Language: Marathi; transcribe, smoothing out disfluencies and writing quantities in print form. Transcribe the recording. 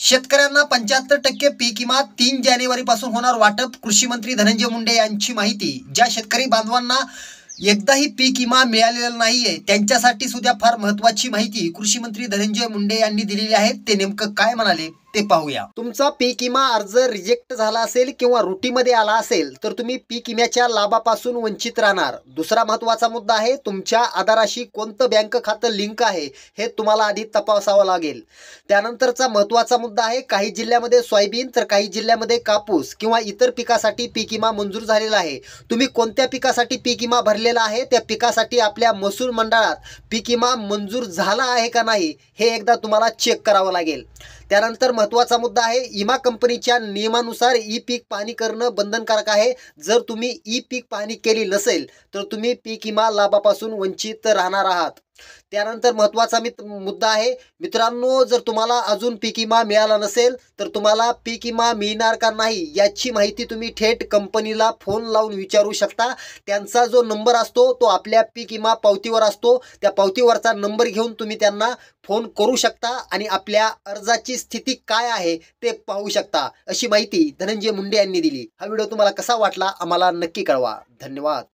शेतकऱ्यांना 75% पीक विमा 3 जानेवारी पासून होणार वाटप. कृषी मंत्री धनंजय मुंडे यांची माहिती. ज्या शेतकरी बांधवांना एकदाही पीक विमा मिळालेला नाहीये त्यांच्यासाठी सुद्धा फार महत्वाची माहिती कृषी मंत्री धनंजय मुंडे यांनी दिलेली आहे. ते नेमकं काय म्हणाले ते पाहूया. तुमचा पीक विमा अर्ज रिजेक्ट झाला असेल किंवा रुटीमध्ये आला असेल तर तुम्ही पीक विम्याच्या लाभापासून वंचित राहणार. दुसरा महत्वाचा मुद्दा आहे, तुमच्या आधाराशी कोणतं बँक खातं लिंक आहे हे तुम्हाला आधी तपासावं लागेल. त्यानंतरचा महत्वाचा मुद्दा आहे, काही जिल्ह्यामध्ये सोयाबीन तर काही जिल्ह्यामध्ये कापूस किंवा इतर पिकासाठी पीक विमा मंजूर झालेला आहे. तुम्ही कोणत्या पिकासाठी पीक विमा भरलेला आहे, त्या पिकासाठी आपल्या महसूल मंडळात पीक विमा मंजूर झाला आहे का नाही हे एकदा तुम्हाला चेक करावं लागेल. त्यानंतर महत्त्वाचा मुद्दा आहे, विमा कंपनीच्या नियमानुसार ई पीक पाहणी करणं बंधनकारक आहे. जर तुम्ही ई पीक पाहणी केली नसेल तर तुम्ही पीक विमा लाभापासून वंचित राहणार आहात. त्यानंतर महत्त्वाचा मुद्दा आहे मित्रांनो, जर तुम्हाला अजून पीक विमा मिळाला नसेल तर तुम्हाला पीक विमा मिळणार का नाही याची माहिती तुम्ही थेट कंपनीला फोन लावून विचारू शकता. त्यांचा जो नंबर असतो तो आपल्या पीक विमा पावतीवर असतो. त्या पावतीवरचा नंबर घेऊन तुम्ही त्यांना फोन करू शकता आणि आपल्या अर्जाची स्थिती काय आहे ते पाहू शकता. अशी माहिती धनंजय मुंडे यांनी दिली. हा व्हिडिओ तुम्हाला कसा वाटला आम्हाला नक्की कळवा. धन्यवाद.